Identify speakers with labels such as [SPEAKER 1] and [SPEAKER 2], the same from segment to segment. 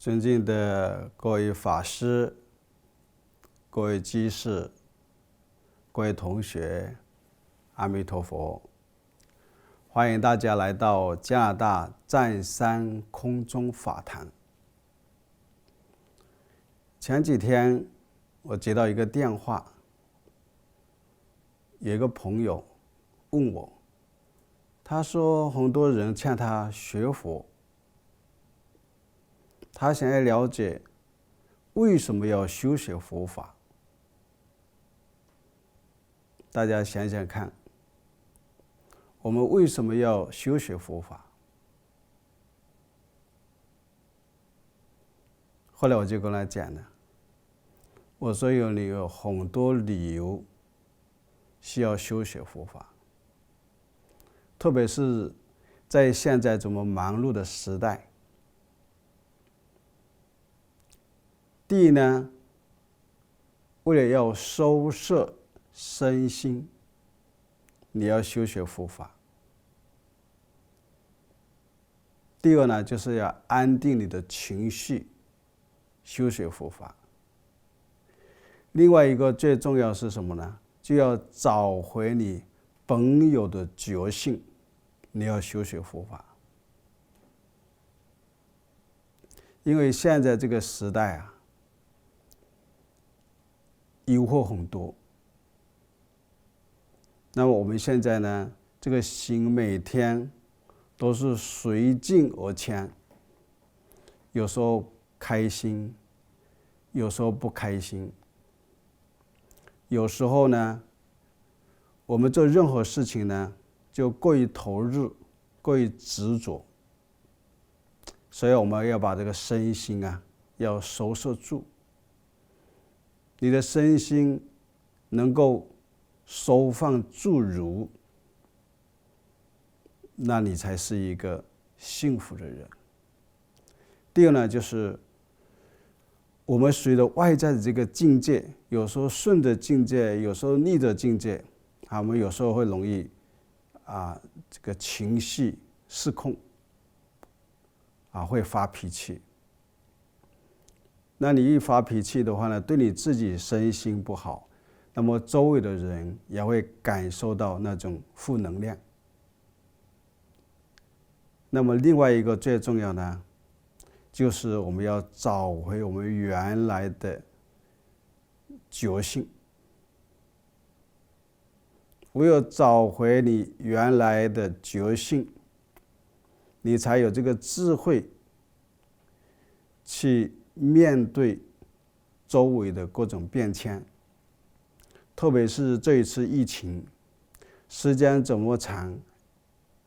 [SPEAKER 1] 尊敬的各位法师、各位居士、各位同学，阿弥陀佛！欢迎大家来到加拿大湛山空中法堂。前几天我接到一个电话，有一个朋友问我，他说很多人劝他学佛，他想要了解为什么要修学佛法。大家想想看，我们为什么要修学佛法？后来我就跟他讲了，我说有很多理由需要修学佛法，特别是在现在这么忙碌的时代。第一呢，为了要收摄身心，你要修学佛法。第二呢，就是要安定你的情绪，修学佛法。另外一个最重要是什么呢？就要找回你本有的觉性，你要修学佛法。因为现在这个时代啊，诱惑很多。那么我们现在呢，这个心每天都是随境而迁，有时候开心，有时候不开心。有时候呢，我们做任何事情呢，就过于投入，过于执着。所以我们要把这个身心啊，要收摄住。你的身心能够收放自如，那你才是一个幸福的人。第二呢，就是我们随着外在的这个境界，有时候顺着境界，有时候逆着境界，我们有时候会容易这个情绪失控，会发脾气。那你一发脾气的话呢，对你自己身心不好，那么周围的人也会感受到那种负能量。那么另外一个最重要呢，就是我们要找回我们原来的觉性。唯有找回你原来的觉性，你才有这个智慧去面对周围的各种变迁。特别是这一次疫情，时间这么长，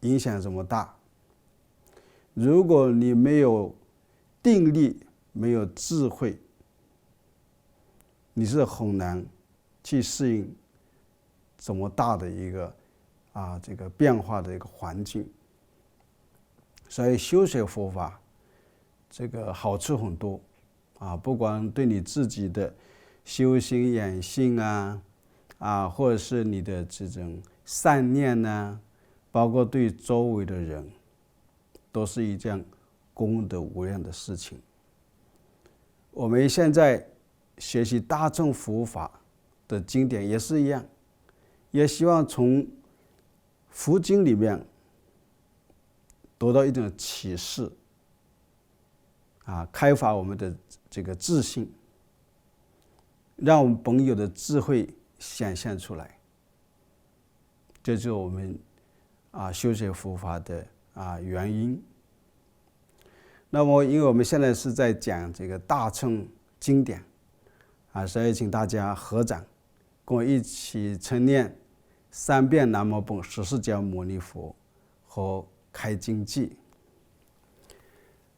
[SPEAKER 1] 影响这么大，如果你没有定力，没有智慧，你是很难去适应这么大的一个这个变化的一个环境。所以修学佛法这个好处很多不管对你自己的修心养性或者是你的这种善念包括对周围的人，都是一件功德无量的事情。我们现在学习大乘佛法的经典也是一样，也希望从佛经里面得到一种启示开发我们的这个自信，让我们本有的智慧显现出来。这就是我们修学佛法的原因。那么因为我们现在是在讲这个大乘经典所以请大家合掌跟我一起称念3遍南无本师释迦牟尼佛和开经偈。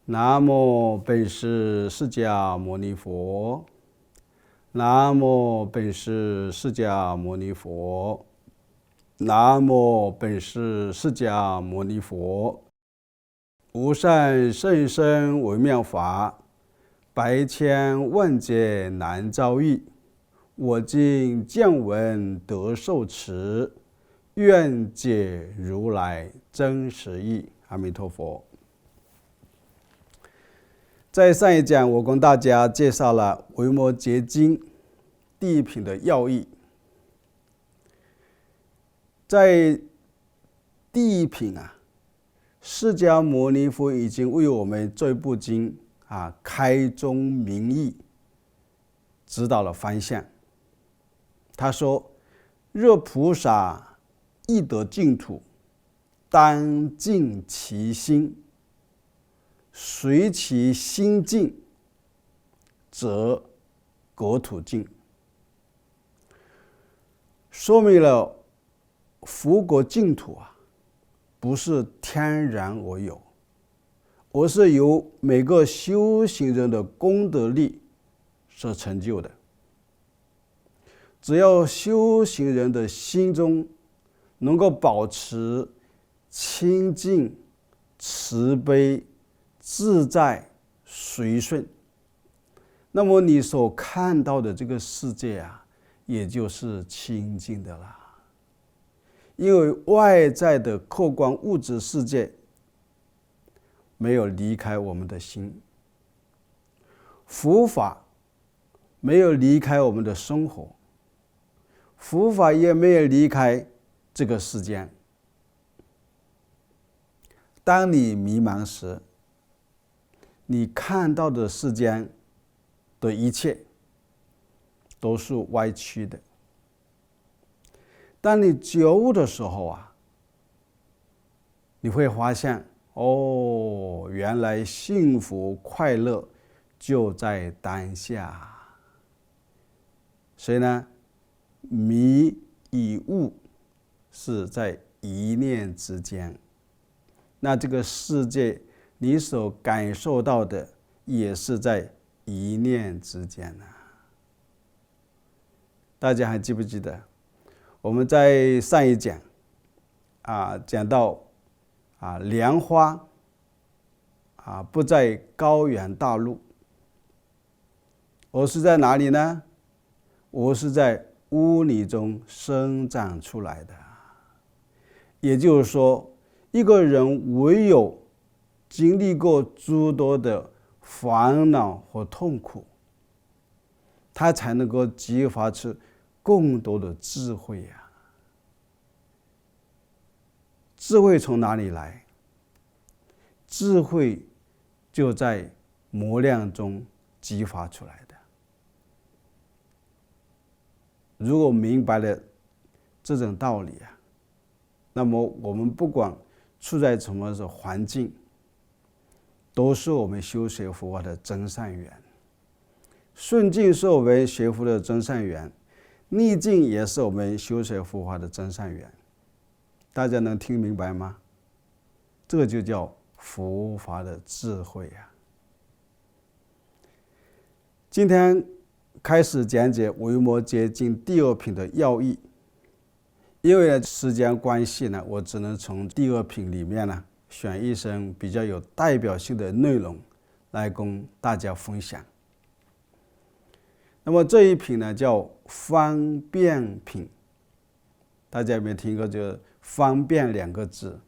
[SPEAKER 1] 南无本师释迦牟尼佛，南无本师释迦牟尼佛，南无本师释迦牟尼佛。无上甚深微妙法，百千万劫难遭遇。我今见闻得受持，愿解如来真实义。阿弥陀佛。在上一讲，我跟大家介绍了维摩诘经第一品的要义。在第一品释迦牟尼佛已经为我们这部经开宗明义，指导了方向。他说：若菩萨欲得净土，当净其心，随其心净，则国土净。说明了佛国净土不是天然而有，而是由每个修行人的功德力所成就的。只要修行人的心中能够保持清净、慈悲、自在、随顺，那么你所看到的这个世界也就是清净的了。因为外在的客观物质世界没有离开我们的心，佛法没有离开我们的生活，佛法也没有离开这个世间。当你迷茫时，你看到的世间的一切都是歪曲的。当你觉悟的时候你会发现，原来幸福快乐就在当下。所以呢，迷与悟是在一念之间。那这个世界你所感受到的也是在一念之间大家还记不记得我们在上一讲讲到莲花不在高原大陆，而是在哪里呢？而是在污泥中生长出来的。也就是说，一个人唯有经历过诸多的烦恼和痛苦，他才能够激发出更多的智慧智慧从哪里来？智慧就在磨练中激发出来的。如果明白了这种道理那么我们不管处在什么环境，都是我们修学佛法的真善缘。顺境是我们学佛的真善缘，逆境也是我们修学佛法的真善缘。大家能听明白吗？这个就叫佛法的智慧今天开始讲解维摩诘经第二品的要义。因为时间关系我只能从第二品里面选一些比较有代表性的内容来供大家分享。那么这一品叫方便品。大家有没有听过就方便两个字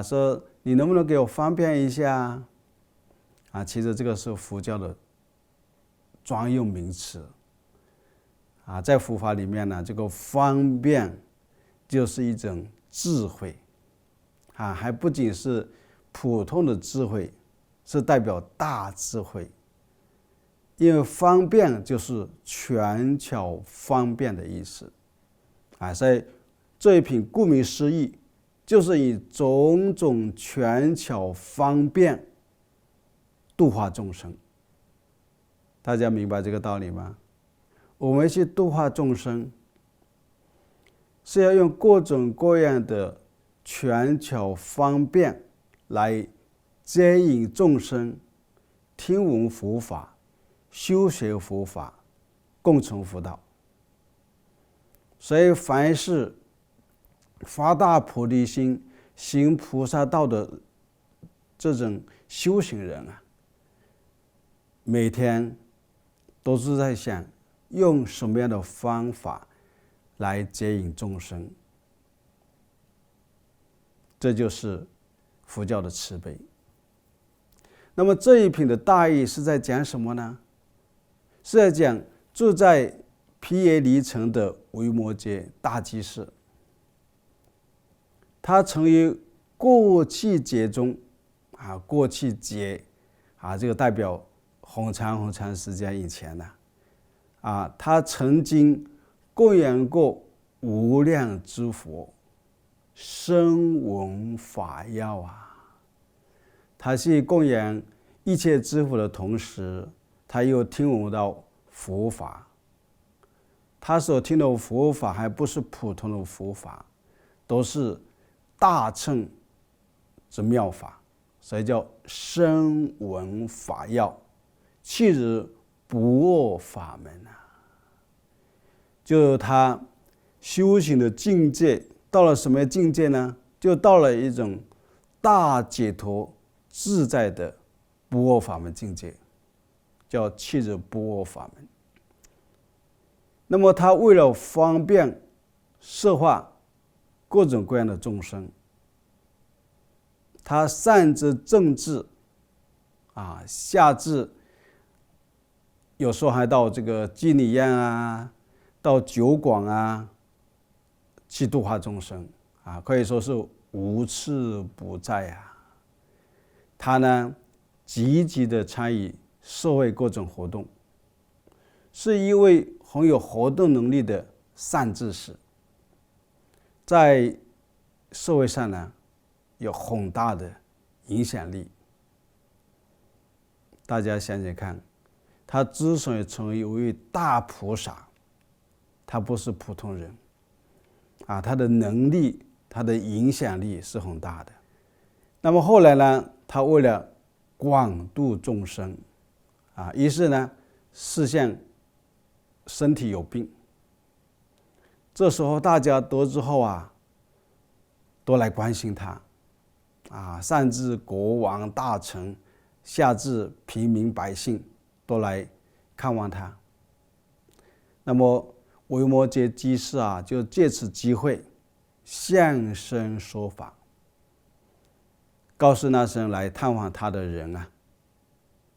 [SPEAKER 1] 说你能不能给我方便一下其实这个是佛教的专用名词在佛法里面这个方便就是一种智慧还不仅是普通的智慧，是代表大智慧。因为方便就是权巧方便的意思所以这一品顾名思义，就是以种种权巧方便度化众生。大家明白这个道理吗？我们去度化众生，是要用各种各样的权巧方便来接引众生听闻佛法，修学佛法，共成佛道。所以凡是发大菩提心，行菩萨道的这种修行人每天都是在想用什么样的方法来接引众生。这就是佛教的慈悲。那么这一品的大意是在讲什么呢？是在讲住在毗耶离城的维摩诘大居士，他曾于过去劫中过去劫这个代表很长时间以前呢他曾经供养过无量之佛，声闻法要他是供养一切之佛的同时，他又听闻到佛法。他所听的佛法还不是普通的佛法，都是大乘之妙法，所以叫声闻法要，去日不二法门就他修行的境界到了什么境界呢？就到了一种大解脱自在的不二法门境界，叫去日不二法门。那么他为了方便摄化各种各样的众生，他上至政治下至有时候还到这个妓女院到酒馆去度化众生可以说是无处不在他呢积极的参与社会各种活动，是一位很有活动能力的善知识，在社会上呢有很大的影响力。大家想想看，他之所以成为一位大菩萨，他不是普通人他的能力他的影响力是很大的。那么后来呢，他为了广度众生于是呢视线身体有病，这时候大家得知后都来关心他上至国王大臣，下至平民百姓都来看望他。那么维摩诘居士就借此机会现身说法，告诉那些来探望他的人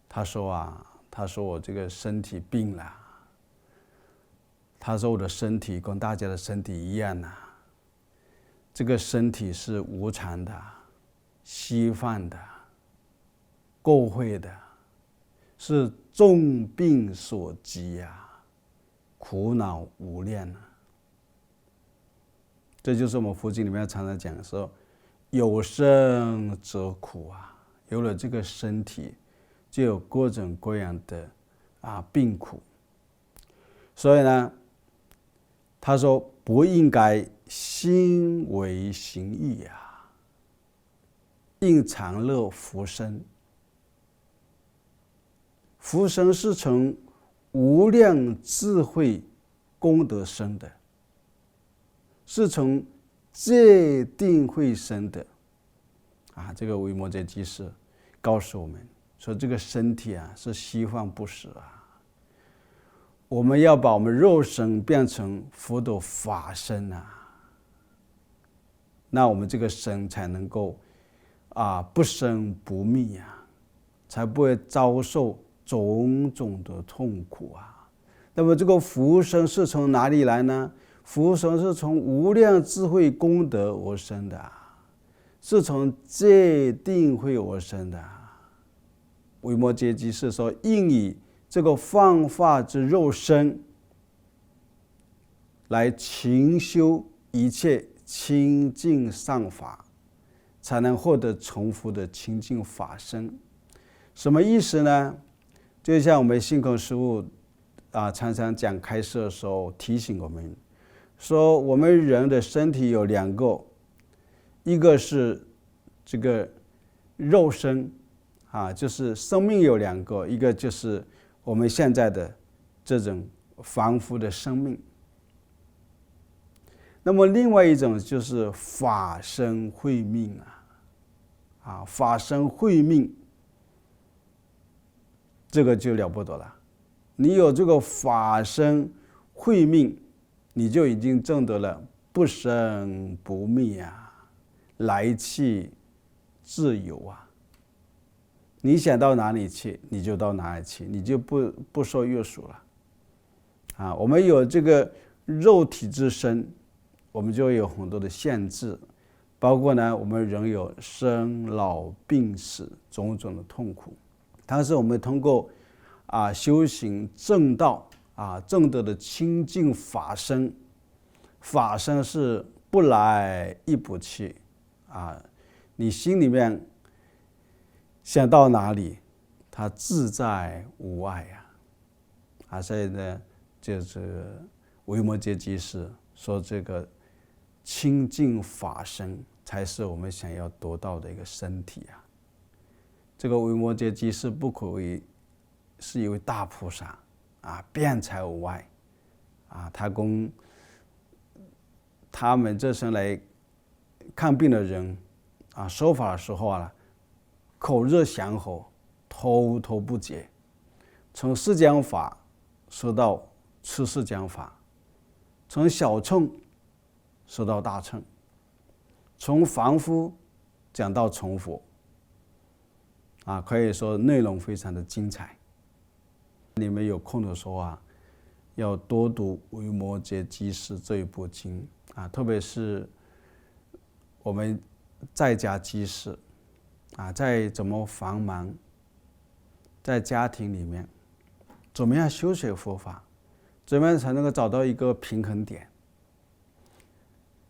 [SPEAKER 1] 他说我这个身体病了，他说我的身体跟大家的身体一样这个身体是无常的、虚幻的、垢秽的，是重病所及苦恼无量这就是我们佛经里面常常讲说，有生则苦有了这个身体就有各种各样的病苦。所以呢他说不应该心为行义应常乐福生。福生是从无量智慧功德生的，是从戒定慧生的这个维摩诘居士告诉我们说，这个身体是虚幻不实我们要把我们肉身变成佛的法身那我们这个身才能够不生不灭才不会遭受种种的痛苦那么这个福生是从哪里来呢？福生是从无量智慧功德而生的，是从戒定慧而生的。维摩诘居士说，应以这个幻化之肉身来勤修一切清净善法，才能获得成佛的清净法身。什么意思呢？就像我们信空师父常常讲开示的时候提醒我们说，我们人的身体有两个，一个是这个肉身就是生命有两个，一个就是我们现在的这种凡夫的生命，那么另外一种就是法身慧命法身慧命这个就了不得了。你有这个法身慧命，你就已经证得了不生不灭来去自由你想到哪里去，你就到哪里去，你就不受约束了。我们有这个肉体之身，我们就有很多的限制，包括呢，我们人有生老病死种种的痛苦。但是我们通过修行正道正德的清净法身，法身是不来亦不去你心里面想到哪里，它自在无碍所以呢，就是维摩诘居士说，这个清净法身才是我们想要得到的一个身体这个维摩诘居士不可谓是一位大菩萨辩才无碍他供他们这生来看病的人说法的时候口热祥和，滔滔不绝，从释讲法说到出世讲法，从小乘说到大乘，从凡夫讲到成佛可以说内容非常的精彩。你们有空的时候要多读维摩诘居士这一部经特别是我们在家居士在怎么繁忙，在家庭里面怎么样修学佛法，怎么样才能够找到一个平衡点，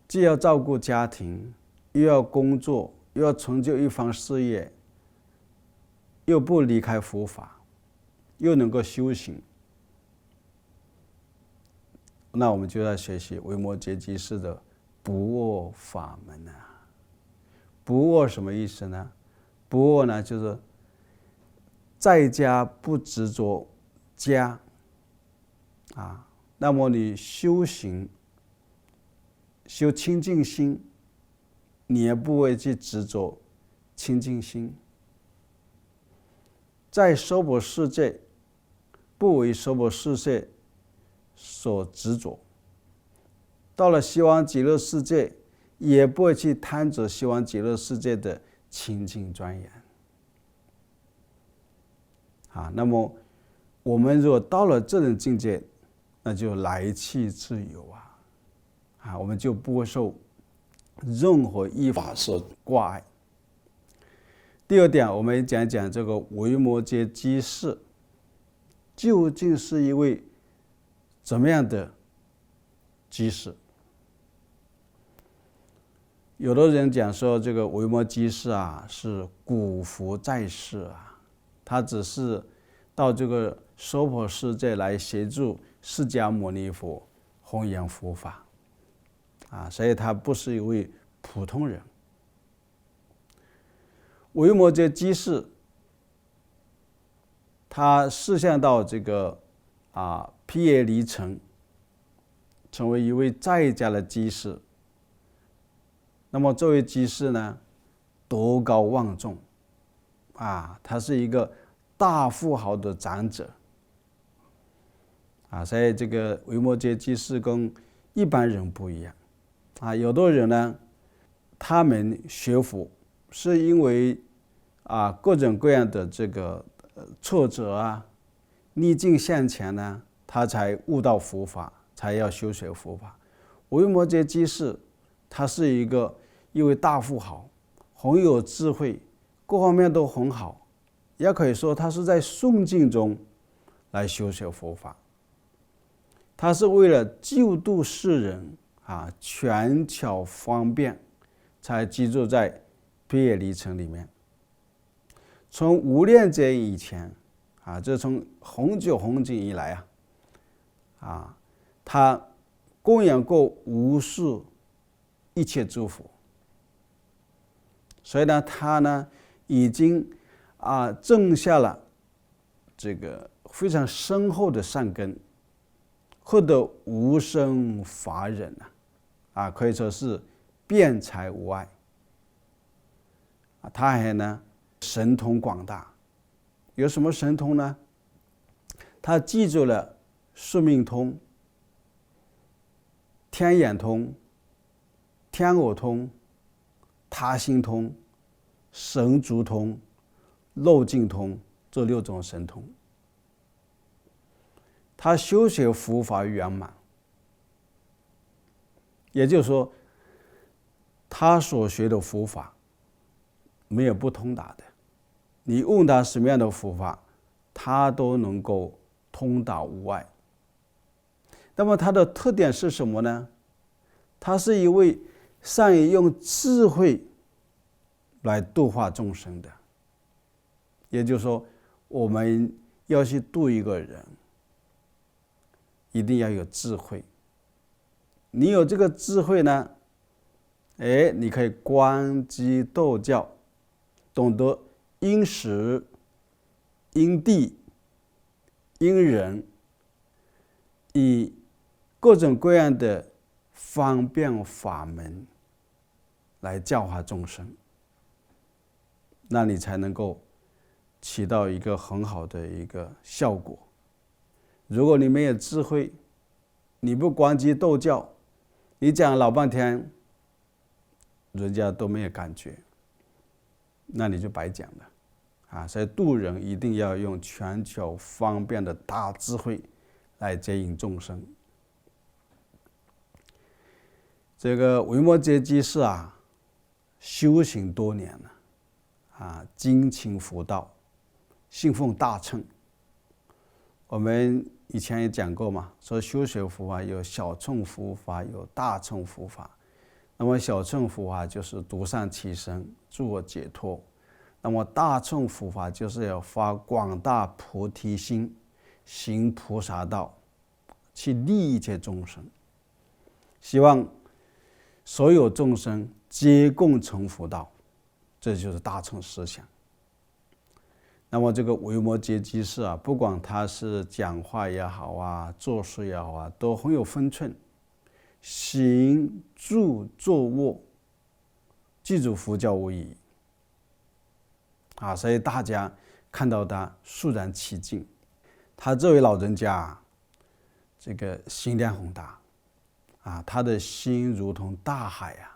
[SPEAKER 1] 既要照顾家庭，又要工作，又要成就一番事业，又不离开佛法，又能够修行。那我们就要学习维摩诘居士的不恶法门不恶什么意思呢？不恶呢，就是在家不执着家那么你修行修清净心，你也不会去执着清净心。在娑婆世界不为娑婆世界所执着，到了西方极乐世界也不会去贪着西方极乐世界的清净庄严那么我们如果到了这种境界，那就来去自由我们就不会受任何依法所挂碍。第二点，我们讲讲这个维摩诘居士究竟是一位怎么样的居士。有的人讲说，这个维摩居士是古佛在世他只是到这个娑婆世界来协助释迦牟尼佛弘扬佛法所以他不是一位普通人。维摩诘居士他示现到这个毗耶离城，成为一位在家的居士。那么这位居士呢，德高望重他是一个大富豪的长者所以这个维摩诘居士跟一般人不一样有的人呢，他们学佛是因为各种各样的这个挫折逆境向前呢，他才悟到佛法，才要修学佛法。维摩诘居士他是一位大富豪，很有智慧，各方面都很好，也可以说他是在顺境中来修学佛法。他是为了救度世人权巧方便，才居住在毗耶离城里面。从无量劫以前这从很久很久以来他供养过无数一切诸佛，所以呢，他呢已经种下了这个非常深厚的善根，获得无生法忍可以说是辩才无碍他还呢神通广大。有什么神通呢？他记住了宿命通、天眼通、天耳通、他心通、神足通、漏尽通这6种神通。他修学佛法圆满，也就是说，他所学的佛法没有不通达的。你问他什么样的佛法，他都能够通达无碍。那么他的特点是什么呢？他是一位善于用智慧来度化众生的。也就是说，我们要去度一个人，一定要有智慧。你有这个智慧呢，你可以观机逗教，懂得因时、因地、因人，以各种各样的方便法门来教化众生，那你才能够起到一个很好的一个效果。如果你没有智慧，你不观机逗教，你讲老半天，人家都没有感觉，那你就白讲了。所以度人一定要用全球方便的大智慧来接引众生。这个维摩诘居士修行多年了，精勤佛道，信奉大乘。我们以前也讲过嘛，说修学佛法有小乘佛法，有大乘佛法。那么小乘佛法就是独善其身，助我解脱。那么大乘佛法就是要发广大菩提心，行菩萨道，去利益一切众生，希望所有众生皆共成佛道，这就是大乘思想。那么这个维摩诘居士不管他是讲话也好做事也好都很有分寸，行住坐卧，记住佛教无疑所以大家看到他肃然起敬。他这位老人家这个心量宏大他的心如同大海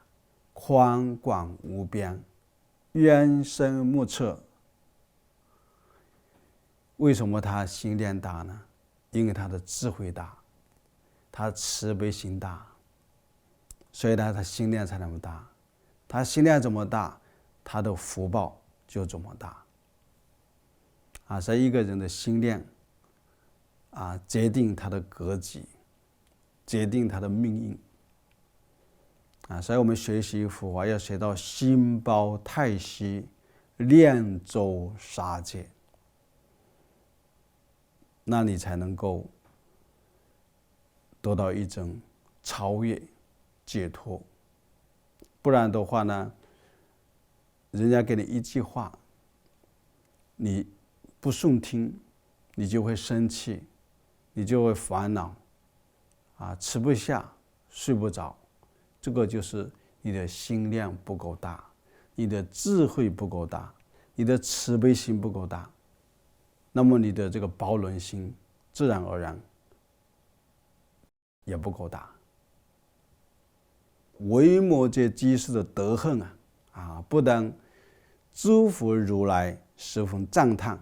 [SPEAKER 1] 宽广无边，渊深莫测。为什么他心量大呢？因为他的智慧大，他慈悲心大，所以他心量才那么大。他心量怎么大，他的福报就这么大所以一个人的心量决定他的格局，决定他的命运所以我们学习佛法要学到心包太虚，量周杀戒，那你才能够得到一种超越解脱。不然的话呢，人家给你一句话，你不顺听，你就会生气，你就会烦恼吃不下睡不着。这个就是你的心量不够大，你的智慧不够大，你的慈悲心不够大，那么你的这个包容心自然而然也不够大。维摩诘居士的德行不但诸佛如来十分赞叹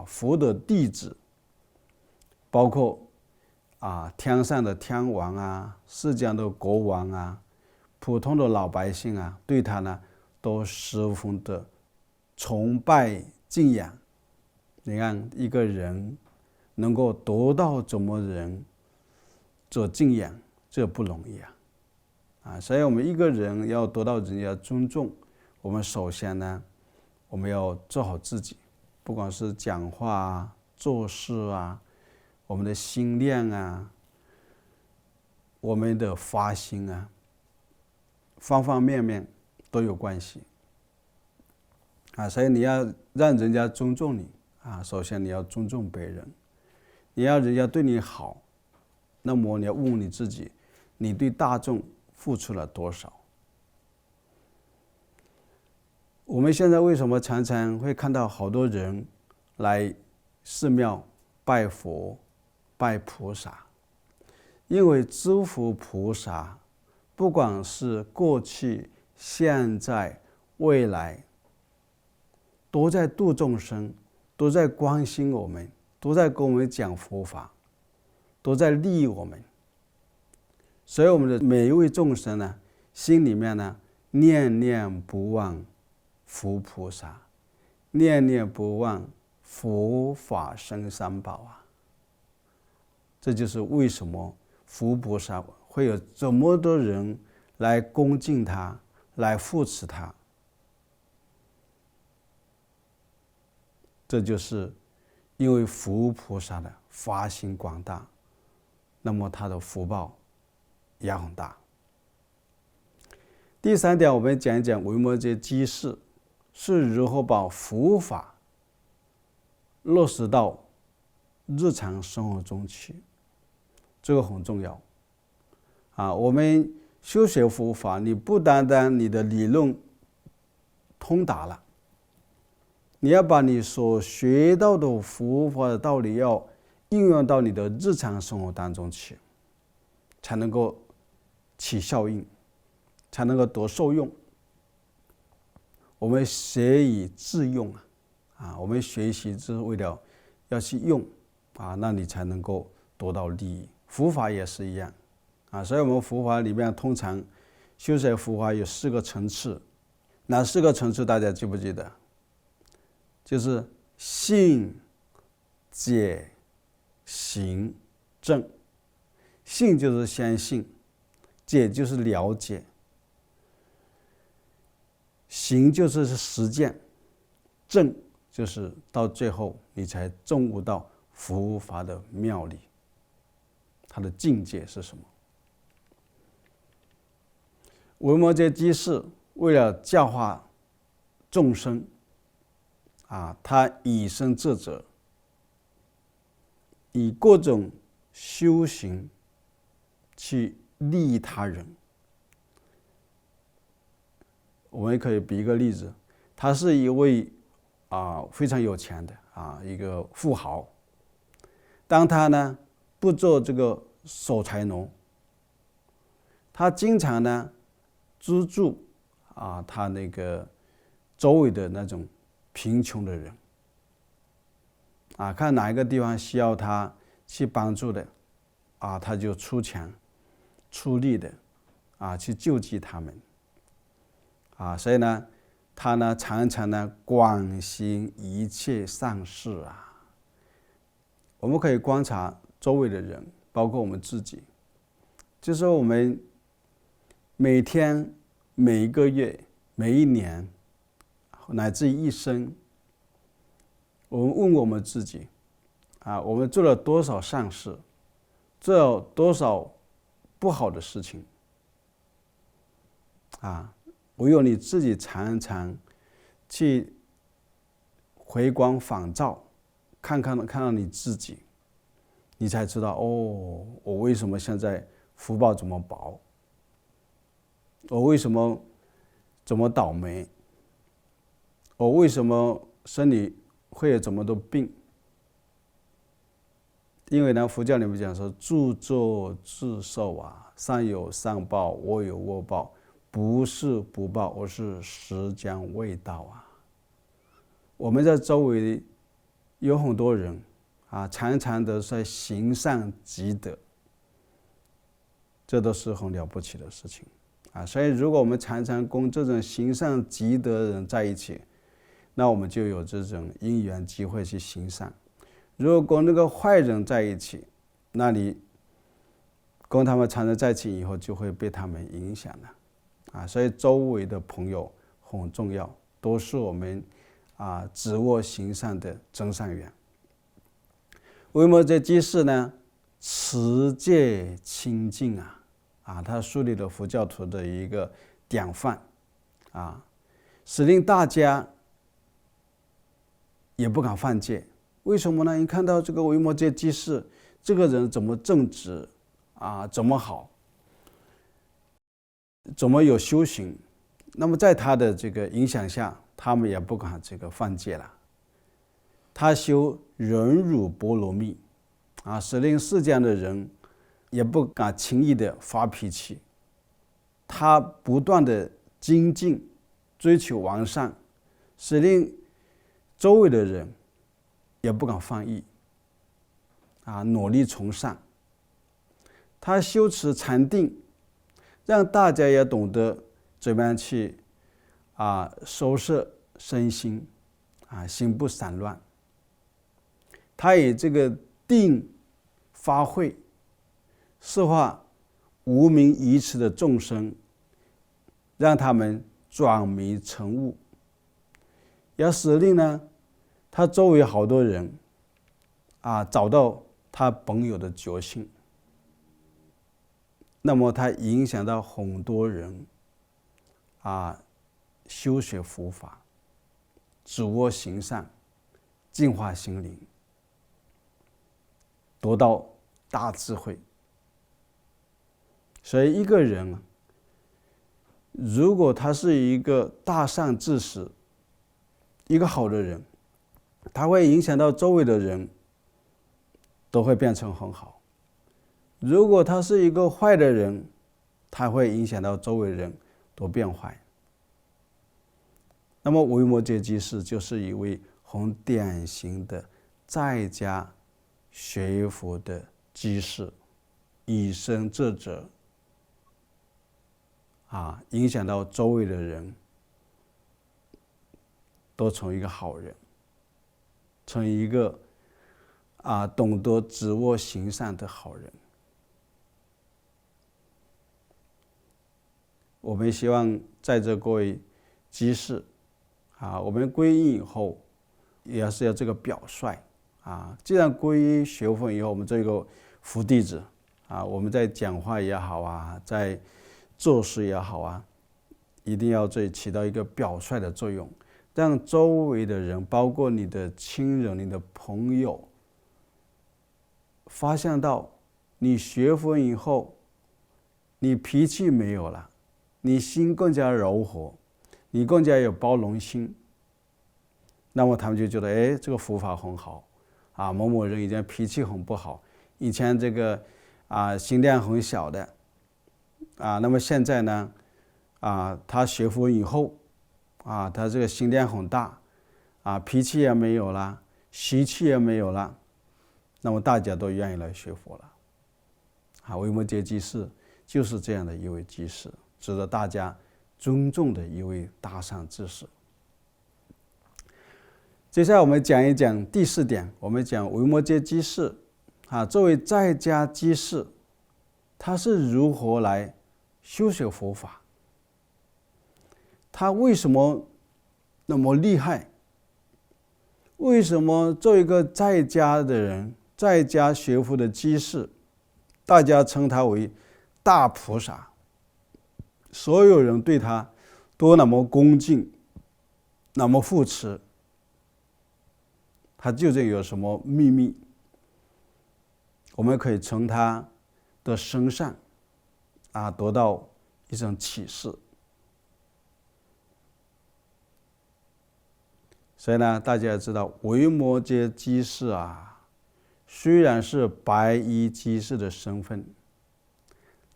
[SPEAKER 1] 佛的弟子，包括天上的天王世间的国王普通的老百姓对他呢都十分的崇拜敬仰。你看一个人能够得到这么人做敬仰，这不容易所以我们一个人要得到人家尊重，我们首先呢，我们要做好自己，不管是讲话做事我们的心量我们的发心方方面面都有关系所以你要让人家尊重你首先你要尊重别人，你要人家对你好，那么你要问你自己，你对大众付出了多少？我们现在为什么常常会看到好多人来寺庙拜佛拜菩萨？因为诸佛菩萨不管是过去现在未来都在度众生，都在关心我们，都在跟我们讲佛法，都在利益我们。所以我们的每一位众生呢，心里面呢，念念不忘佛菩萨，念念不忘佛法僧三宝啊。这就是为什么佛菩萨会有这么多人来恭敬他，来扶持他。这就是因为佛菩萨的发心广大，那么他的福报也很大。第三点，我们讲一讲维摩诘居士是如何把佛法落实到日常生活中去，这个很重要啊。我们修学佛法，你不单单你的理论通达了，你要把你所学到的佛法的道理要应用到你的日常生活当中去，才能够起效应，才能够得受用。我们学以致用啊，我们学习是为了要去用啊，那你才能够得到利益。佛法也是一样啊，所以我们佛法里面通常修学佛法有4个层次，哪4个层次大家记不记得？就是信、解、行、证。信就是相信，解就是了解，行就是实践，证就是到最后你才证悟到佛法的妙理，它的境界是什么。维摩诘居士为了教化众生啊，他以身作则，以各种修行去利益他人。我们可以比一个例子，他是一位非常有钱的一个富豪。当他呢不做这个守财奴，他经常呢资助他那个周围的那种贫穷的人看哪一个地方需要他去帮助的他就出钱出力的去救济他们所以呢他呢常常呢广行一切善事我们可以观察周围的人，包括我们自己，就是我们每天、每一个月、每一年，乃至于一生，我们问我们自己我们做了多少善事，做了多少不好的事情唯有你自己常常去回光返照，看到你自己，你才知道我为什么现在福报这么薄，我为什么这么倒霉，我为什么身体会有这么多病。因为呢佛教里面讲说自作自受善有善报，恶有恶报，不是不报，而是时将未到我们在周围有很多人常常的在行善积德，这都是很了不起的事情所以如果我们常常跟这种行善积德的人在一起，那我们就有这种因缘机会去行善。如果跟那个坏人在一起，那你跟他们常常在一起以后，就会被他们影响了所以周围的朋友很重要，都是我们指握行善的真善缘。维摩诘居士呢，持戒清净他树立了佛教徒的一个典范使令大家也不敢犯戒。为什么呢？你看到这个维摩诘居士这个人怎么正直怎么好，怎么有修行，那么在他的这个影响下，他们也不敢这个犯戒了。他修忍辱波罗蜜使令世间的人也不敢轻易的发脾气。他不断的精进追求完善，使令周围的人也不敢放逸，努力从善。他修持禅定，让大家也懂得怎么样去收摄身心，心不散乱。他以这个定发慧，摄化无明愚痴的众生，让他们转迷成悟。也使令呢，他周围好多人找到他本有的觉性。那么他影响到很多人修学佛法，主卧行善，净化心灵，得到大智慧。所以一个人如果他是一个大善知识，一个好的人，他会影响到周围的人，都会变成很好。如果他是一个坏的人，他会影响到周围人都变坏。那么维摩诘居士就是一位很典型的在家学佛的居士，以身作则，影响到周围的人都成一个好人，成一个懂得止恶行善的好人。我们希望在座各位居士我们皈依以后也是要这个表率既然皈依学佛以后，我们这个佛弟子我们在讲话也好在做事也好一定要起到一个表率的作用，让周围的人，包括你的亲人、你的朋友，发现到你学佛以后，你脾气没有了，你心更加柔和，你更加有包容心，那么他们就觉得这个佛法很好某某人以前脾气很不好，以前这个心量很小的那么现在呢他学佛以后他这个心量很大脾气也没有了，习气也没有了，那么大家都愿意来学佛了维摩诘居士就是这样的一位居士，值得大家尊重的一位大善知识。接下来我们讲一讲第4点，我们讲维摩诘居士作为在家居士，他是如何来修学佛法，他为什么那么厉害，为什么做一个在家的人，在家学佛的居士，大家称他为大菩萨，所有人对他都那么恭敬，那么扶持，他究竟有什么秘密？我们可以从他的身上得到一种启示。所以呢，大家也知道维摩诘居士虽然是白衣居士的身份，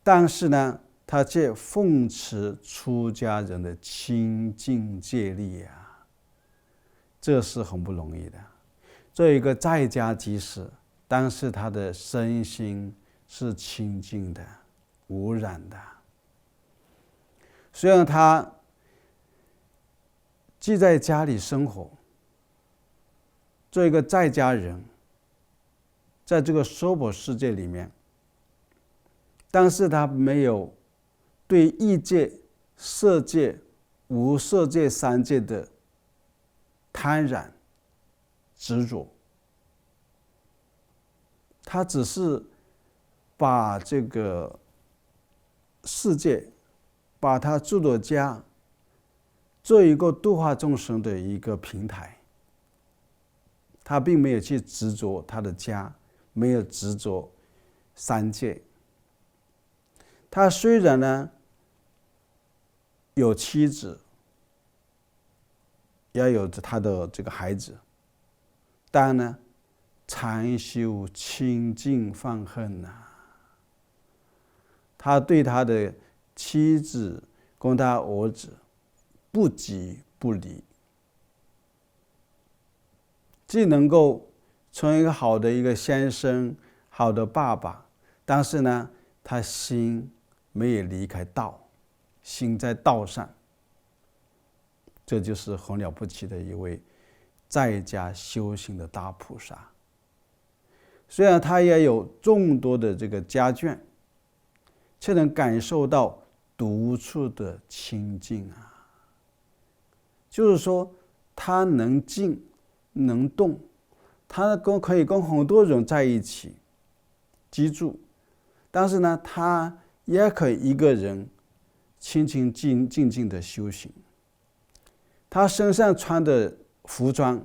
[SPEAKER 1] 但是呢，他却奉持出家人的清净戒律这是很不容易的。做一个在家居士，但是他的身心是清净的、无染的。虽然他既在家里生活，做一个在家人，在这个娑婆世界里面，但是他没有对异界、色界、无色界三界的贪染执着，他只是把这个世界，把他住的家做一个度化众生的一个平台，他并没有去执着他的家，没有执着三界。他虽然呢有妻子，也有他的这个孩子，但呢禅修清净放恨他对他的妻子跟他儿子不急不离，既能够成为一个好的一个先生、好的爸爸，但是呢，他心没有离开道，心在道上。这就是很了不起的一位在家修行的大菩萨。虽然他也有众多的这个家眷，却能感受到独处的清净啊。就是说，他能静能动，他可以跟很多人在一起居住，但是呢，他也可以一个人清清静静的修行。他身上穿的服装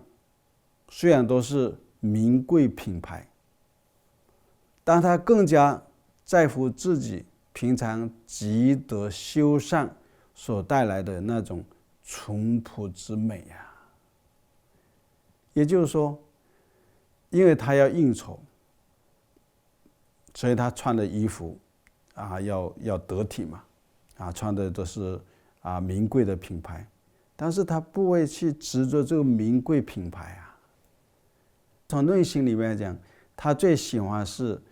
[SPEAKER 1] 虽然都是名贵品牌，但他更加在乎自己平常积德修善所带来的那种淳朴之美啊。也就是说，因为他要应酬，所以他穿的衣服要得体嘛，穿的都是名贵的品牌，但是他不会去执着这个名贵品牌啊。从内心里面讲，他最喜欢是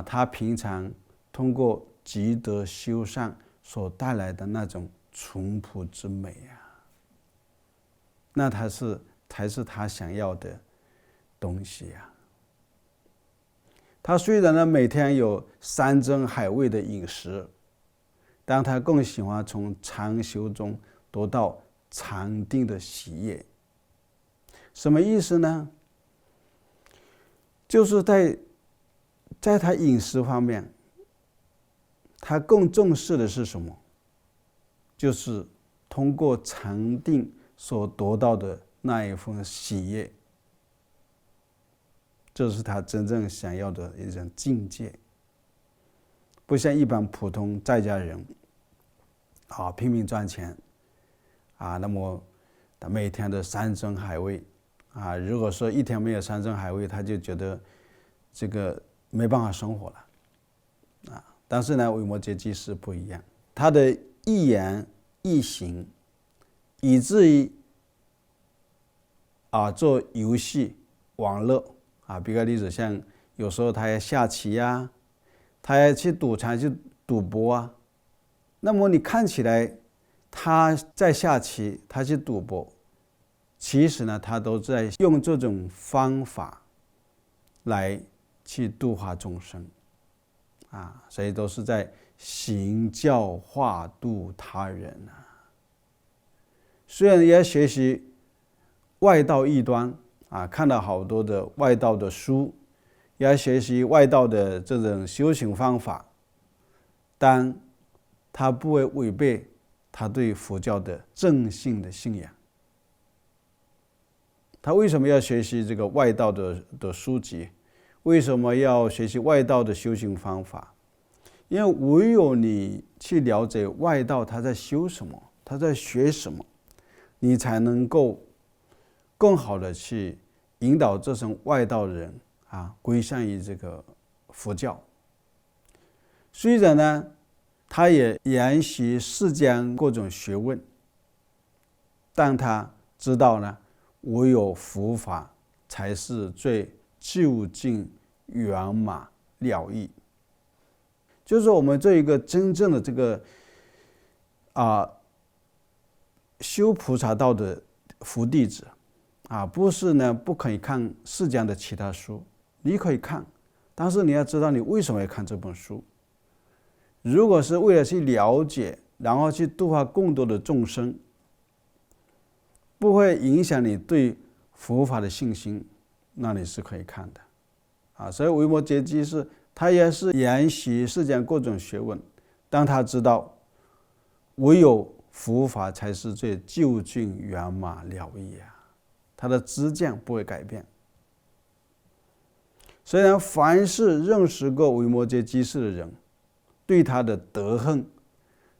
[SPEAKER 1] 他平常通过积德修善所带来的那种淳朴之美啊，那才是他想要的东西啊。他虽然呢每天有山珍海味的饮食，但他更喜欢从禅修中得到禅定的喜悦。什么意思呢？就是在他饮食方面，他更重视的是什么？就是通过禅定所得到的那一份喜悦，这是他真正想要的一种境界。不像一般普通在家人拼命赚钱那么每天的山珍海味如果说一天没有山珍海味，他就觉得这个没办法生活了但是呢，维摩诘居士不一样，他的一言一行，以至于做游戏网络比个例子，像有时候他要下棋他要去赌场去赌博那么你看起来他在下棋，他去赌博，其实呢，他都在用这种方法来去度化众生所以都是在行教化度他人虽然也学习外道异端看了好多的外道的书，也学习外道的这种修行方法，但他不会违背他对佛教的正信的信仰。他为什么要学习这个外道的书籍？为什么要学习外道的修行方法？因为唯有你去了解外道他在修什么，他在学什么，你才能够更好的去引导这种外道的人归向于这个佛教。虽然呢，他也研习世间各种学问，但他知道呢，唯有佛法才是最究竟圆满了义。就是我们这一个真正的这个修菩萨道的佛弟子不是呢不可以看世间的其他书，你可以看，但是你要知道你为什么要看这本书。如果是为了去了解，然后去度化更多的众生，不会影响你对佛法的信心，那你是可以看的所以维摩诘居士他也是研习世间各种学问，但他知道唯有佛法才是最究竟圆满了义他的知见不会改变。虽然凡是认识过维摩诘居士的人，对他的德行，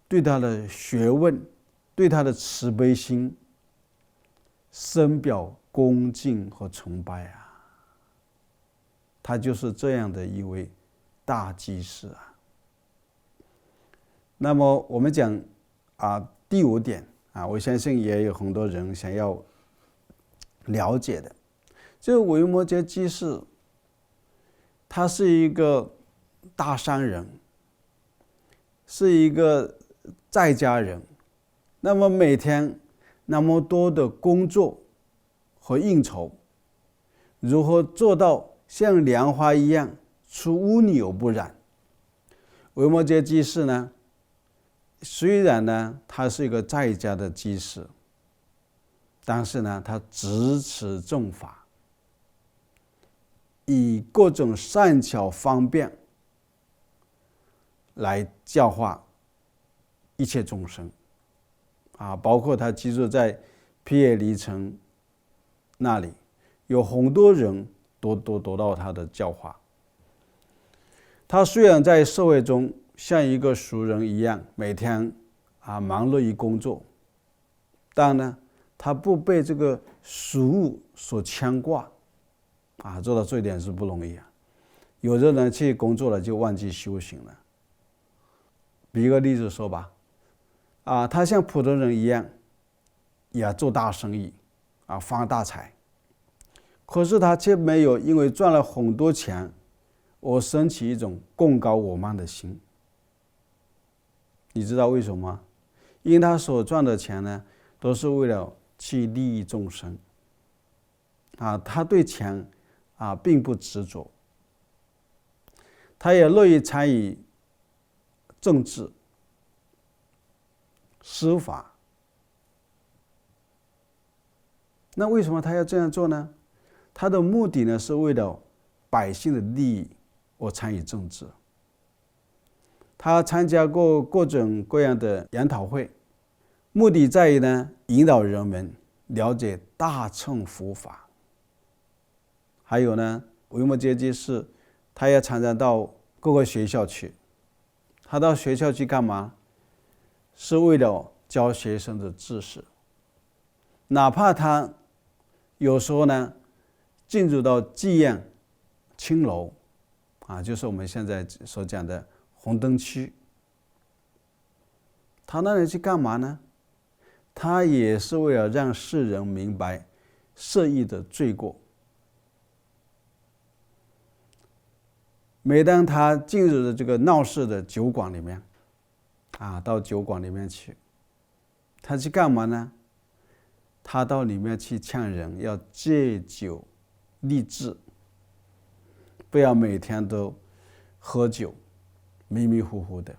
[SPEAKER 1] 对他的学问，对他的慈悲心深表恭敬和崇拜他就是这样的一位大居士那么我们讲第5点我相信也有很多人想要了解的。这个维摩诘居士，他是一个大商人，是一个在家人，那么每天那么多的工作和应酬，如何做到像莲花一样出污泥而不染？维摩诘居士呢，虽然呢他是一个在家的居士，但是呢他执持正法，以各种善巧方便来教化一切众生包括他居住在毗耶离城那里，有很多人都得到他的教化。他虽然在社会中像一个俗人一样，每天忙碌于工作，但呢他不被这个俗物所牵挂做到这一点是不容易有的人去工作了就忘记修行了。比一个例子说吧，他像普通人一样也做大生意发大财，可是他却没有因为赚了很多钱而升起一种更高我慢的心。你知道为什么吗？因为他所赚的钱呢，都是为了去利益众生他对钱并不执着，他也乐意参与政治、司法。那为什么他要这样做呢？他的目的呢，是为了百姓的利益而参与政治。他参加过各种各样的研讨会，目的在于呢，引导人们了解大乘佛法。还有呢，维摩诘居士他也常常到各个学校去。他到学校去干嘛？是为了教学生的知识。哪怕他有时候呢进入到妓院、青楼就是我们现在所讲的红灯区，他那里去干嘛呢？他也是为了让世人明白色欲的罪过。每当他进入了这个闹市的酒馆里面到酒馆里面去，他去干嘛呢？他到里面去劝人要戒酒立志，不要每天都喝酒迷迷糊糊的。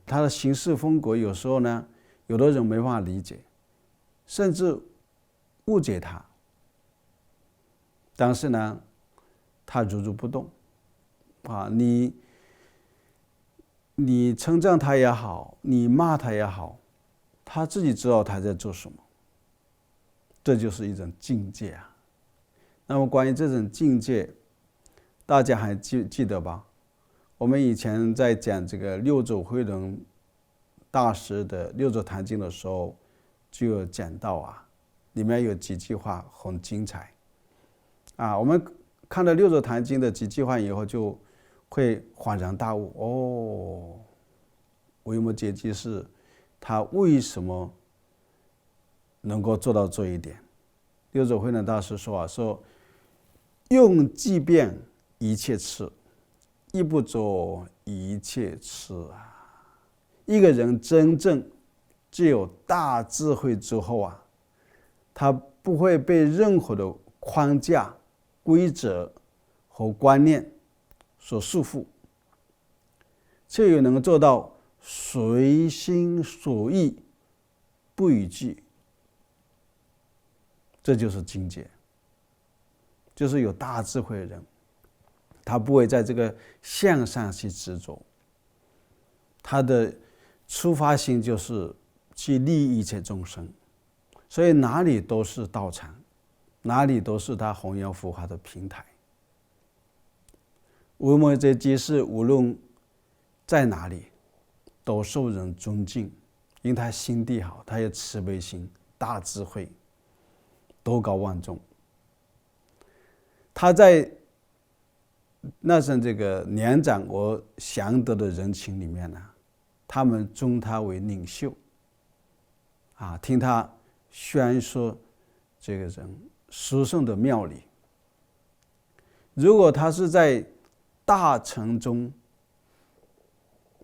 [SPEAKER 1] 他的行事风格有时候呢，有的人没办法理解，甚至误解他，但是呢他如如不动你称赞他也好，你骂他也好，他自己知道他在做什么。这就是一种境界那么关于这种境界，大家还记得吧？我们以前在讲这个六祖慧能大师的《六祖坛经》的时候，就有讲到里面有几句话很精彩我们看了《六祖坛经》的几句话以后，就会恍然大悟维摩诘居士他为什么能够做到这一点？六祖慧能大师说用即变一切痴，亦不着一切痴一个人真正具有大智慧之后他不会被任何的框架、规则和观念所束缚，却又能做到随心所欲，不逾矩。这就是境界，就是有大智慧的人，他不会在这个相上去执着，他的出发心就是去利益一切众生，所以哪里都是道场，哪里都是他弘扬佛法的平台。维摩诘居士无论在哪里都受人尊敬，因为他心地好，他有慈悲心、大智慧、德高望重。他在那种这个年长而祥德的人群里面他们尊他为领袖听他宣说这个人殊胜的庙里。如果他是在大城中，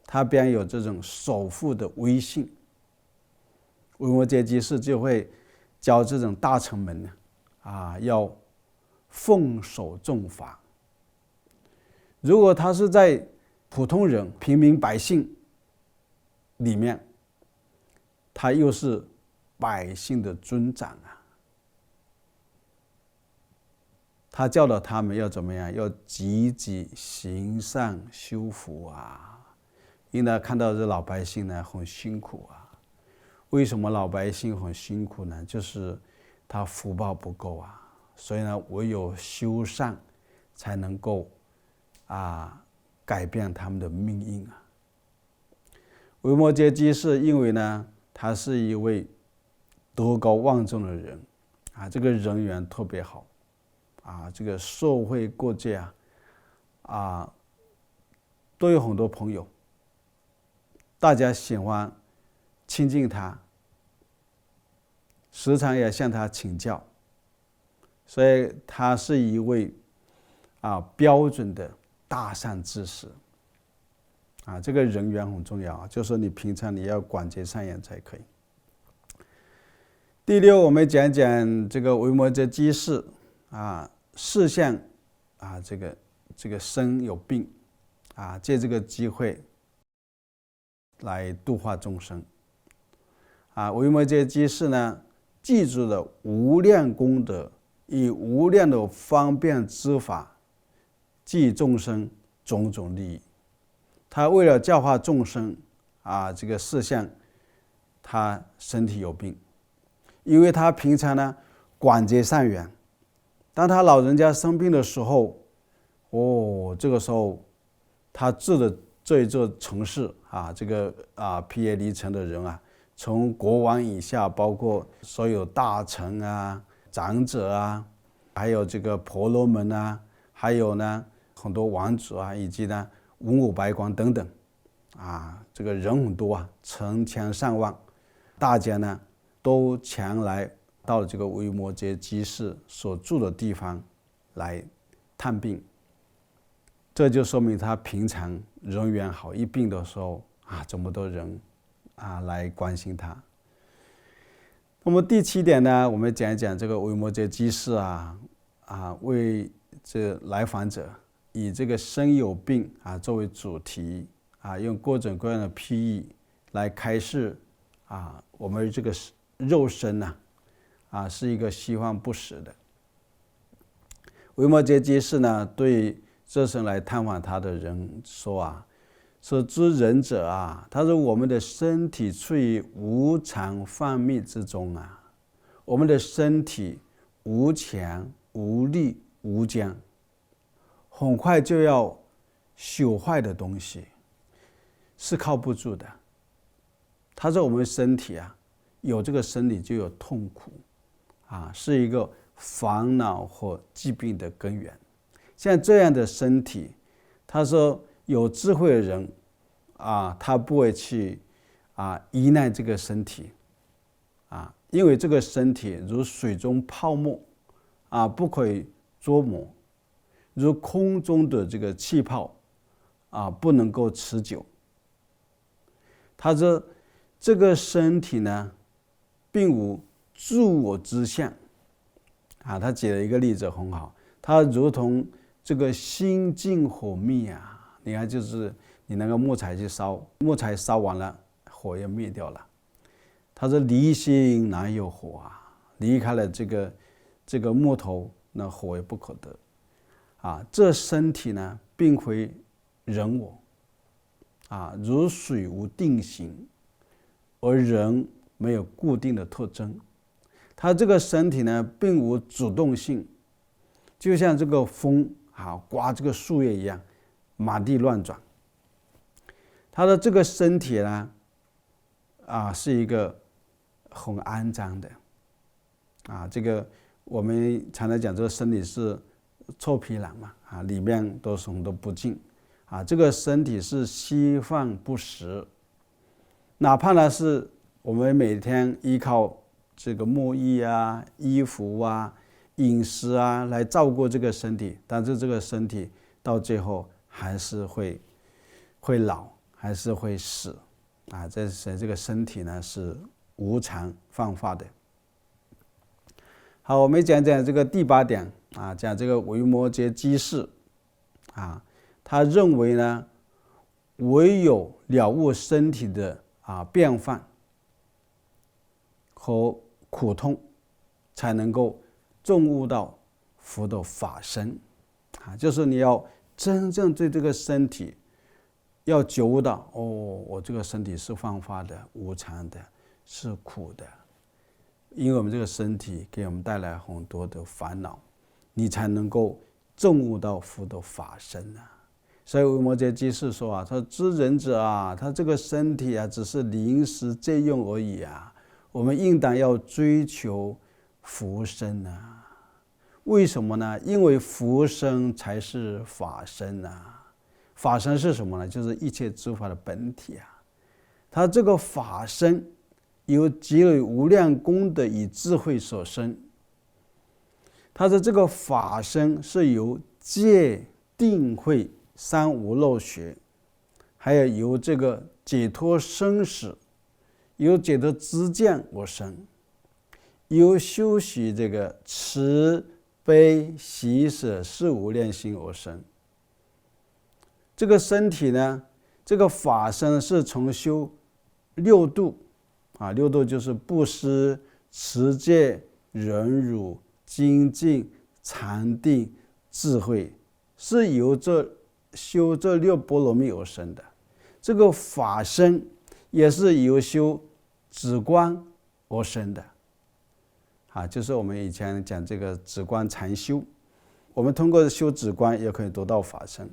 [SPEAKER 1] 他便有这种首富的威信，维摩诘居士就会教这种大臣们要奉守重法。如果他是在普通人平民百姓里面，他又是百姓的尊长他教导他们要怎么样，要积极行善修福因为看到这老百姓呢很辛苦为什么老百姓很辛苦呢？就是他福报不够所以呢唯有修善才能够改变他们的命运维摩诘居士因为呢他是一位德高望重的人这个人缘特别好这个社会各界都有很多朋友，大家喜欢亲近他，时常也向他请教，所以他是一位标准的大善知识这个人缘很重要就是你平常你要广结善缘才可以。第六，我们讲讲这个维摩诘居士视相这个生有病借这个机会来度化众生维摩诘居士呢记住了无量功德，以无量的方便之法济众生种种利益。他为了教化众生这个视相他身体有病，因为他平常呢广结善缘，当他老人家生病的时候这个时候他治的这一座城市这个毗耶离城的人从国王以下，包括所有大臣长者还有这个婆罗门还有呢很多王子以及呢文武百官等等这个人很多成千上万，大家呢都前来到了这个维摩诘居士所住的地方来探病，这就说明他平常人缘好，一病的时候这么多人来关心他。那么第七点呢，我们讲一讲这个维摩诘居士为这来访者以这个身有病作为主题用各种各样的譬喻来开示我们这个肉身是一个虚幻不实的。维摩诘居士呢对这生来探访他的人说说知人者他说我们的身体处于无常幻灭之中我们的身体无强无力无僵，很快就要朽坏的东西，是靠不住的。他说我们身体有这个生理就有痛苦是一个烦恼和疾病的根源。像这样的身体，他说有智慧的人他不会去依赖这个身体因为这个身体如水中泡沫不可以捉摸，如空中的这个气泡不能够持久。他说这个身体呢并无自我之相他举了一个例子很好，它如同这个心静火灭你看就是你那个木材去烧，木材烧完了火也灭掉了。他说离心哪有火离开了这个木头，那火也不可得这身体呢并非人我如水无定型，而人没有固定的特征。他这个身体呢并无主动性，就像这个风刮这个树叶一样满地乱转。他的这个身体呢是一个很肮脏的这个我们常常讲这个身体是臭皮囊嘛里面都是很多不净这个身体是虚幻不实。哪怕呢是我们每天依靠这个沐浴衣服饮食啊来照顾这个身体，但是这个身体到最后还是会老，还是会死啊！这个身体呢是无常放化的。好，我们讲讲这个第8点啊，讲这个维摩诘居士啊，他认为呢，唯有了悟身体的变幻和苦痛，才能够证悟到佛的法身啊，就是你要真正对这个身体要觉悟到，我这个身体是幻化的、无常的，是苦的，因为我们这个身体给我们带来很多的烦恼，你才能够证悟到佛的法身啊。所以维摩诘居士说啊，他说知人者啊，他这个身体啊只是临时借用而已啊，我们应当要追求佛身啊。为什么呢？因为佛身才是法身啊。法身是什么呢？就是一切诸法的本体啊。他这个法身由积累无量功德与智慧所生，他的这个法身是由戒定慧三无漏学，还有由这个解脱生死，由解脱知见而生，由修习这个慈悲喜舍四无量心而生。这个身体呢，这个法身是从修六度啊，六度就是布施、持戒、忍辱、精进、禅定、智慧，是由修这6波罗蜜而生的。这个法身也是由修止观而生的啊，就是我们以前讲这个止观禅修，我们通过修止观也可以得到法身。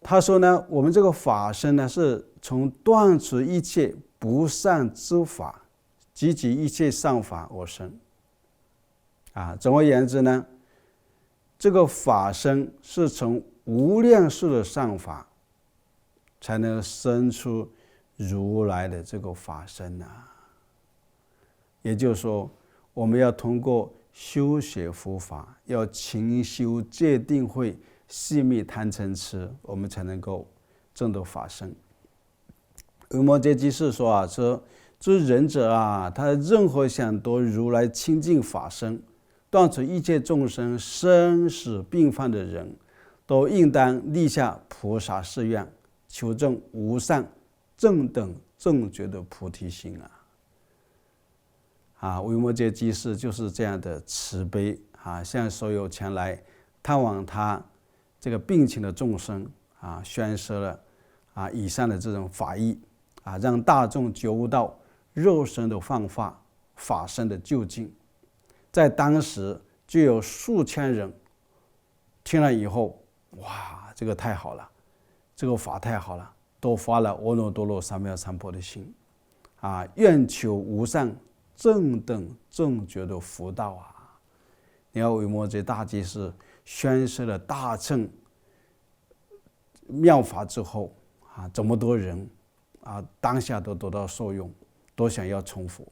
[SPEAKER 1] 他说呢，我们这个法身呢，是从断除一切不善之法，积极一切善法而生啊。总而言之呢，这个法身是从无量数的善法才能生出如来的这个法身啊。也就是说，我们要通过修学佛法，要勤修戒定慧、细密贪嗔痴，我们才能够证得法身。维摩诘居士说啊，说知人者啊，他任何想得如来清净法身，断除一切众生生死病患的人，都应当立下菩萨誓愿，求证无上正等正觉的菩提心啊！维摩诘居士就是这样的慈悲啊，向所有前来探望他这个病情的众生啊，宣示了以上的这种法义啊，让大众觉悟到肉身的幻化、法身的究竟。在当时就有数千人听了以后，哇，这个太好了，这个法太好了，都发了阿耨多罗三藐三菩提心啊，愿求无上正等正觉的福道啊！你看维摩诘大居士宣示了大乘妙法之后啊，这么多人啊，当下都得到受用，都想要成佛。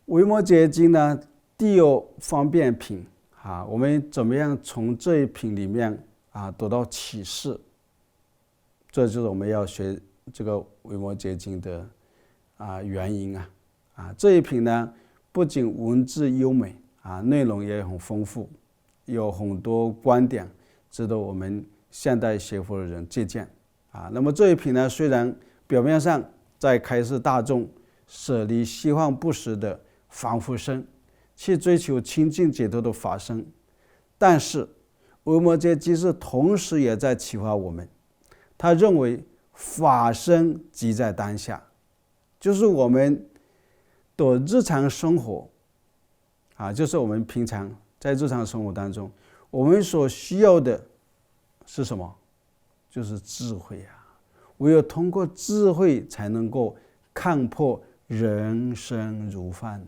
[SPEAKER 1] 维摩诘经呢，第2方便品啊，我们怎么样从这一品里面得到启示？这就是我们要学这个维摩诘经的原因啊。这一品呢，不仅文字优美啊，内容也很丰富，有很多观点值得我们现代学佛的人借鉴啊。那么这一品呢，虽然表面上在开示大众舍离虚幻不实的凡夫身，去追求清净解脱的法身，但是维摩诘居士同时也在启发我们，他认为法身即在当下，就是我们的日常生活就是我们平常在日常生活当中，我们所需要的是什么？就是智慧唯有通过智慧才能够看破人生如幻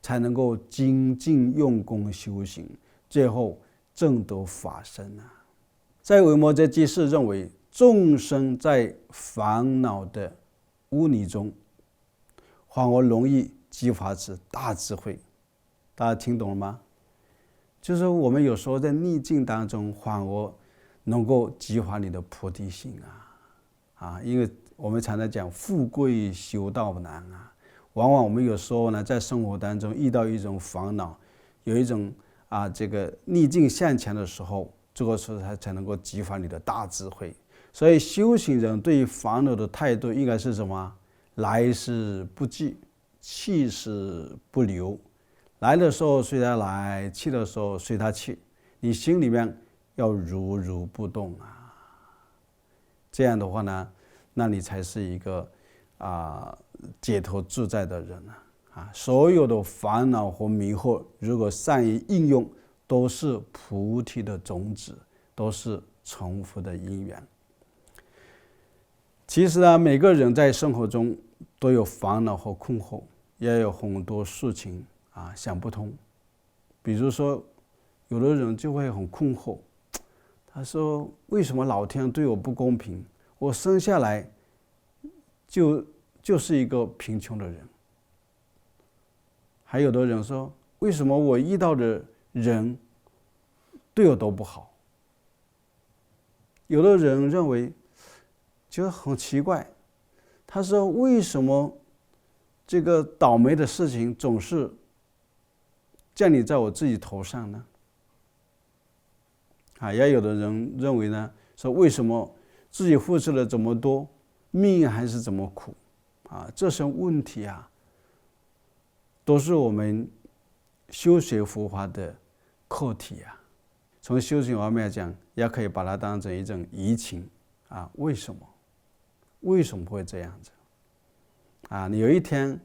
[SPEAKER 1] 才能够精进用功修行，最后证得法身在维摩诘居士认为，众生在烦恼的污泥中，反而容易激发出大智慧大家听懂了吗？就是我们有时候在逆境当中，反而能够激发你的菩提心因为我们常常讲富贵修道难往往我们有时候呢，在生活当中遇到一种烦恼，有一种这个逆境向前的时候，这个时候才能够激发你的大智慧。所以修行人对于烦恼的态度应该是什么？来时不惧，去时不留。来的时候随他来，去的时候随他去，你心里面要如如不动这样的话呢，那你才是一个解脱自在的人所有的烦恼和迷惑，如果善于应用，都是菩提的种子，都是成佛的因缘。其实呢，每个人在生活中都有烦恼和困惑，也有很多事情想不通。比如说有的人就会很困惑，他说为什么老天对我不公平，我生下来就是一个贫穷的人。还有的人说为什么我遇到的人对我都不好。有的人认为觉得很奇怪，他说为什么这个倒霉的事情总是降临在我自己头上呢？也有的人认为呢，说为什么自己付出了这么多，命运还是这么苦这些问题都是我们修学佛法的课题从修行方面讲，也可以把它当成一种疑情为什么会这样子你有一天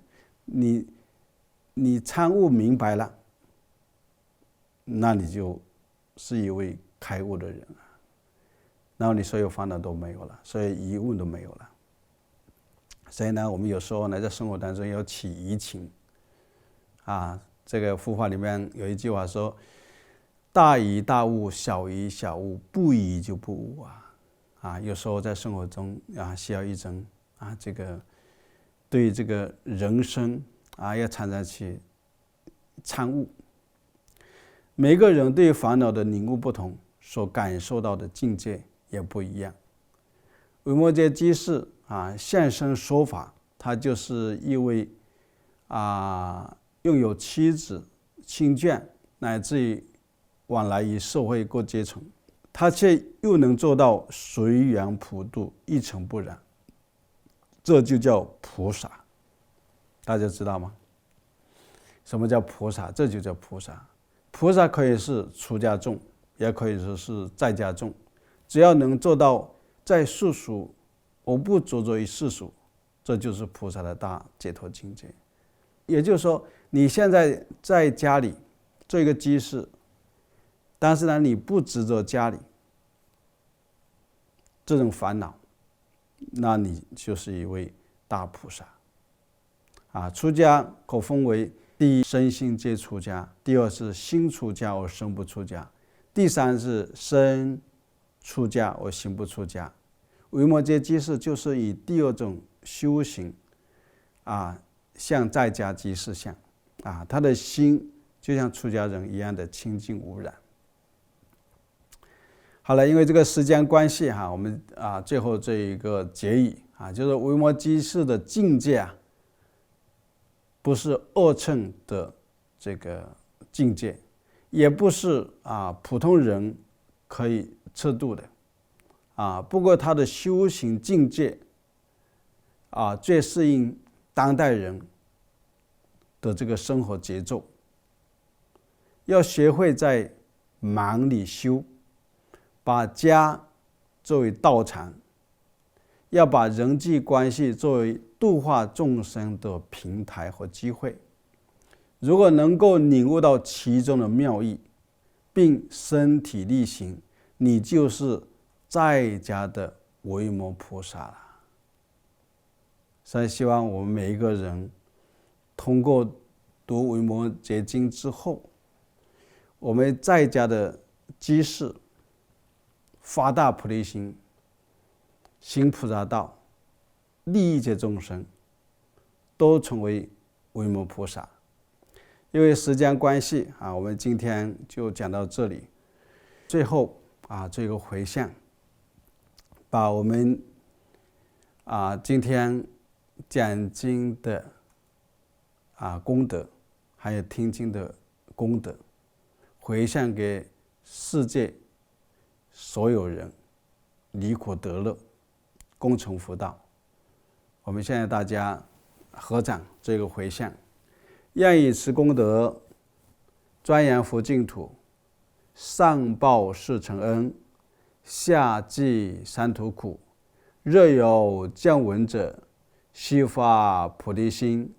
[SPEAKER 1] 你参悟明白了，那你就是一位开悟的人然后你所有烦恼都没有了，所有疑问都没有了。所以呢，我们有时候呢，在生活当中要起疑情这个佛法里面有一句话说，大疑大悟，小疑小悟，不疑就不悟有时候在生活中需要一种这个对这个人生要常常去参悟。每个人对烦恼的领悟不同，所感受到的境界也不一样。维摩诘居士现身说法，他就是一位拥有妻子亲眷，乃至于往来于社会各阶层，他却又能做到随缘普度，一尘不染，这就叫菩萨。大家知道吗？什么叫菩萨？这就叫菩萨。菩萨可以是出家众，也可以说是在家众，只要能做到在世俗而不着着于世俗，这就是菩萨的大解脱境界。也就是说，你现在在家里做一个居士，但是呢，你不执着家里这种烦恼，那你就是一位大菩萨出家可分为第一，身心皆出家；第二是心出家而身不出家；第三是身出家而心不出家。维摩诘居士就是以第二种修行像在家居士相他的心就像出家人一样的清净无染。好了，因为这个时间关系我们最后这一个结语就是维摩诘居士的境界不是二乘的这个境界，也不是普通人可以测度的不过他的修行境界最适应当代人的这个生活节奏。要学会在忙里修，把家作为道场，要把人际关系作为度化众生的平台和机会。如果能够领悟到其中的妙意，并身体力行，你就是在家的维摩菩萨了。所以希望我们每一个人通过读维摩诘经之后，我们在家的居士发大菩提心，行菩萨道，利益一切众生，都成为维摩菩萨。因为时间关系我们今天就讲到这里。最后这个回向，把我们今天讲经的功德，还有听经的功德，回向给世界所有人，离苦得乐，共成佛道。我们现在大家合掌这个回向，愿以此功德庄严佛净土，上报四重恩，下济三途苦。若有见闻者，悉发菩提心，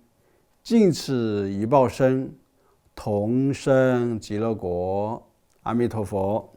[SPEAKER 1] 尽此一报身，同生极乐国。阿弥陀佛。